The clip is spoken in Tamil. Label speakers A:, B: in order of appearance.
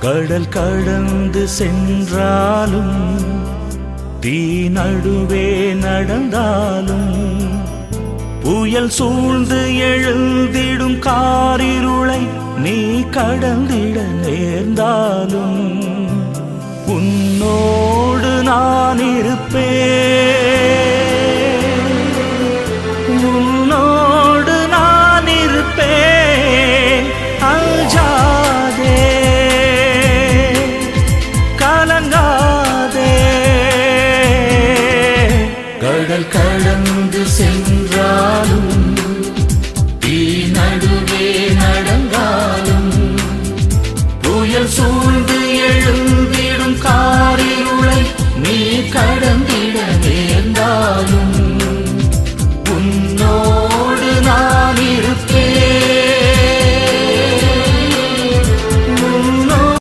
A: கடல் கடந்து சென்றாலும் தீ நடுவே நடந்தாலும் புயல் சூழ்ந்து எழுந்திடும் காரிருளை நீ கடந்திட நேர்ந்தாலும் உன்னோடு நான் இருப்பேன், உன்னோடு நான் இருப்பேன். அஞ்சாதே, கலங்காதே. கடல் கடந்து சென்றாலும் தீ நடுவே நடந்தாலும் புயல் சூழ்ந்து எழுந்திடும் காரிருளை நீ கடந்து